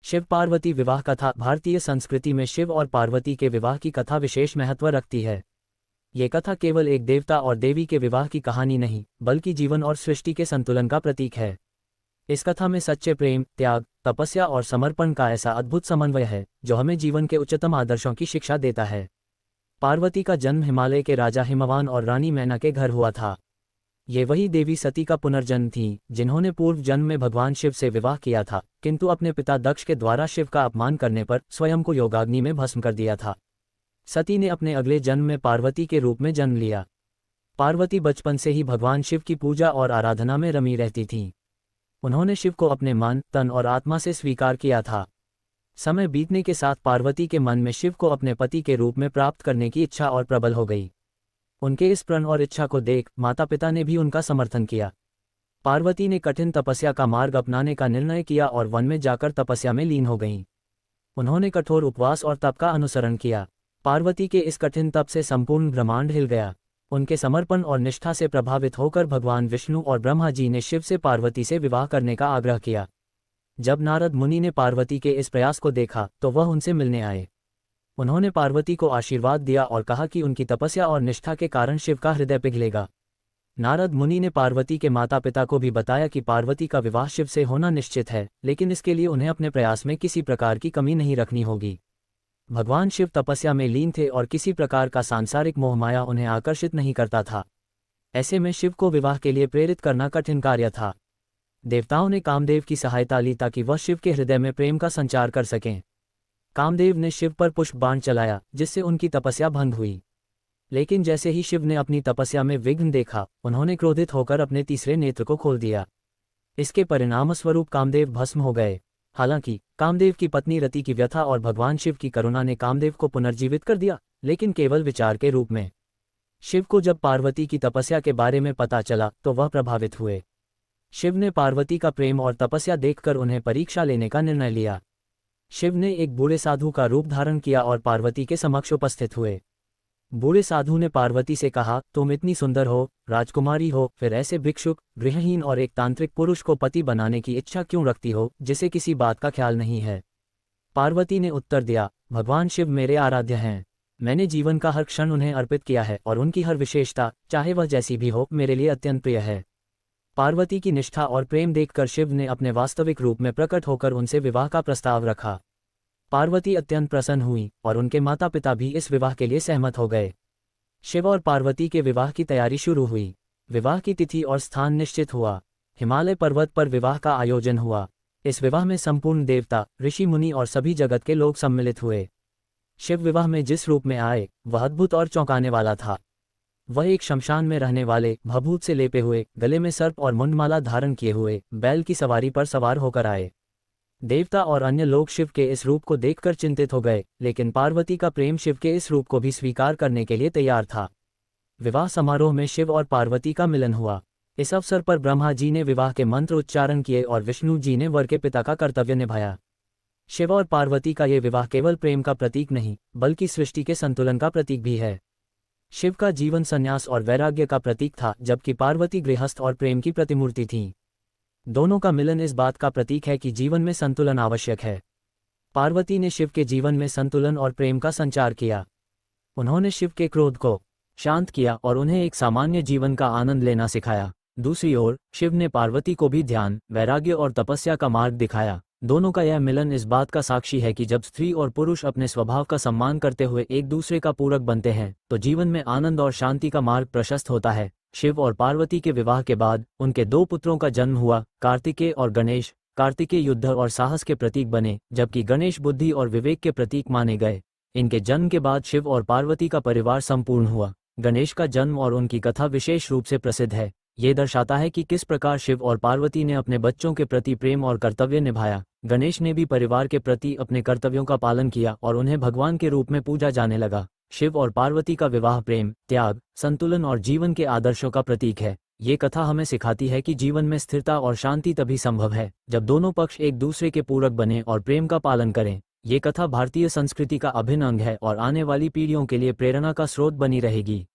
शिव पार्वती विवाह कथा। भारतीय संस्कृति में शिव और पार्वती के विवाह की कथा विशेष महत्व रखती है। ये कथा केवल एक देवता और देवी के विवाह की कहानी नहीं, बल्कि जीवन और सृष्टि के संतुलन का प्रतीक है। इस कथा में सच्चे प्रेम, त्याग, तपस्या और समर्पण का ऐसा अद्भुत समन्वय है जो हमें जीवन के उच्चतम आदर्शों की शिक्षा देता है। पार्वती का जन्म हिमालय के राजा हिमवान और रानी मैना के घर हुआ था। ये वही देवी सती का पुनर्जन्म थीं, जिन्होंने पूर्व जन्म में भगवान शिव से विवाह किया था, किंतु अपने पिता दक्ष के द्वारा शिव का अपमान करने पर स्वयं को योगाग्नि में भस्म कर दिया था। सती ने अपने अगले जन्म में पार्वती के रूप में जन्म लिया। पार्वती बचपन से ही भगवान शिव की पूजा और आराधना में रमी रहती थीं। उन्होंने शिव को अपने मन, तन और आत्मा से स्वीकार किया था। समय बीतने के साथ पार्वती के मन में शिव को अपने पति के रूप में प्राप्त करने की इच्छा और प्रबल हो गई। उनके इस प्रण और इच्छा को देख माता पिता ने भी उनका समर्थन किया। पार्वती ने कठिन तपस्या का मार्ग अपनाने का निर्णय किया और वन में जाकर तपस्या में लीन हो गईं। उन्होंने कठोर उपवास और तप का अनुसरण किया। पार्वती के इस कठिन तप से संपूर्ण ब्रह्मांड हिल गया। उनके समर्पण और निष्ठा से प्रभावित होकर भगवान विष्णु और ब्रह्मा जी ने शिव से पार्वती से विवाह करने का आग्रह किया। जब नारद मुनि ने पार्वती के इस प्रयास को देखा तो वह उनसे मिलने आए। उन्होंने पार्वती को आशीर्वाद दिया और कहा कि उनकी तपस्या और निष्ठा के कारण शिव का हृदय पिघलेगा। नारद मुनि ने पार्वती के माता पिता को भी बताया कि पार्वती का विवाह शिव से होना निश्चित है, लेकिन इसके लिए उन्हें अपने प्रयास में किसी प्रकार की कमी नहीं रखनी होगी। भगवान शिव तपस्या में लीन थे और किसी प्रकार का सांसारिक मोहमाया उन्हें आकर्षित नहीं करता था। ऐसे में शिव को विवाह के लिए प्रेरित करना कठिन कार्य था। देवताओं ने कामदेव की सहायता ली ताकि वह शिव के हृदय में प्रेम का संचार कर सकें। कामदेव ने शिव पर पुष्प बाण चलाया, जिससे उनकी तपस्या भंग हुई। लेकिन जैसे ही शिव ने अपनी तपस्या में विघ्न देखा, उन्होंने क्रोधित होकर अपने तीसरे नेत्र को खोल दिया। इसके परिणामस्वरूप कामदेव भस्म हो गए। हालांकि कामदेव की पत्नी रति की व्यथा और भगवान शिव की करुणा ने कामदेव को पुनर्जीवित कर दिया, लेकिन केवल विचार के रूप में। शिव को जब पार्वती की तपस्या के बारे में पता चला तो वह प्रभावित हुए। शिव ने पार्वती का प्रेम और तपस्या देखकर उन्हें परीक्षा लेने का निर्णय लिया। शिव ने एक बूढ़े साधु का रूप धारण किया और पार्वती के समक्ष उपस्थित हुए। बूढ़े साधु ने पार्वती से कहा, तुम इतनी सुंदर हो, राजकुमारी हो, फिर ऐसे भिक्षुक, गृहहीन और एक तांत्रिक पुरुष को पति बनाने की इच्छा क्यों रखती हो, जिसे किसी बात का ख्याल नहीं है। पार्वती ने उत्तर दिया, भगवान शिव मेरे आराध्य हैं। मैंने जीवन का हर क्षण उन्हें अर्पित किया है और उनकी हर विशेषता, चाहे वह जैसी भी हो, मेरे लिए अत्यंत प्रिय है। पार्वती की निष्ठा और प्रेम देखकर शिव ने अपने वास्तविक रूप में प्रकट होकर उनसे विवाह का प्रस्ताव रखा। पार्वती अत्यंत प्रसन्न हुई और उनके माता पिता भी इस विवाह के लिए सहमत हो गए। शिव और पार्वती के विवाह की तैयारी शुरू हुई। विवाह की तिथि और स्थान निश्चित हुआ। हिमालय पर्वत पर विवाह का आयोजन हुआ। इस विवाह में संपूर्ण देवता, ऋषि मुनि और सभी जगत के लोग सम्मिलित हुए। शिव विवाह में जिस रूप में आए वह अद्भुत और चौंकाने वाला था। वह एक शमशान में रहने वाले, भभूत से लेपे हुए, गले में सर्प और मुंडमाला धारण किए हुए, बैल की सवारी पर सवार होकर आए। देवता और अन्य लोग शिव के इस रूप को देखकर चिंतित हो गए, लेकिन पार्वती का प्रेम शिव के इस रूप को भी स्वीकार करने के लिए तैयार था। विवाह समारोह में शिव और पार्वती का मिलन हुआ। इस अवसर पर ब्रह्मा जी ने विवाह के मंत्र उच्चारण किए और विष्णु जी ने वर के पिता का कर्तव्य निभाया। शिव और पार्वती का ये विवाह केवल प्रेम का प्रतीक नहीं, बल्कि सृष्टि के संतुलन का प्रतीक भी है। शिव का जीवन संन्यास और वैराग्य का प्रतीक था, जबकि पार्वती गृहस्थ और प्रेम की प्रतिमूर्ति थीं। दोनों का मिलन इस बात का प्रतीक है कि जीवन में संतुलन आवश्यक है। पार्वती ने शिव के जीवन में संतुलन और प्रेम का संचार किया। उन्होंने शिव के क्रोध को शांत किया और उन्हें एक सामान्य जीवन का आनंद लेना सिखाया। दूसरी ओर शिव ने पार्वती को भी ध्यान, वैराग्य और तपस्या का मार्ग दिखाया। दोनों का यह मिलन इस बात का साक्षी है कि जब स्त्री और पुरुष अपने स्वभाव का सम्मान करते हुए एक दूसरे का पूरक बनते हैं तो जीवन में आनंद और शांति का मार्ग प्रशस्त होता है। शिव और पार्वती के विवाह के बाद उनके 2 पुत्रों का जन्म हुआ, कार्तिकेय और गणेश। कार्तिकेय युद्ध और साहस के प्रतीक बने, जबकि गणेश बुद्धि और विवेक के प्रतीक माने गए। इनके जन्म के बाद शिव और पार्वती का परिवार संपूर्ण हुआ। गणेश का जन्म और उनकी कथा विशेष रूप से प्रसिद्ध है। ये दर्शाता है कि किस प्रकार शिव और पार्वती ने अपने बच्चों के प्रति प्रेम और कर्तव्य निभाया। गणेश ने भी परिवार के प्रति अपने कर्तव्यों का पालन किया और उन्हें भगवान के रूप में पूजा जाने लगा। शिव और पार्वती का विवाह प्रेम, त्याग, संतुलन और जीवन के आदर्शों का प्रतीक है। ये कथा हमें सिखाती है कि जीवन में स्थिरता और शांति तभी संभव है जब दोनों पक्ष एक दूसरे के पूरक बने और प्रेम का पालन करें। ये कथा भारतीय संस्कृति का अभिन्न अंग है और आने वाली पीढ़ियों के लिए प्रेरणा का स्रोत बनी रहेगी।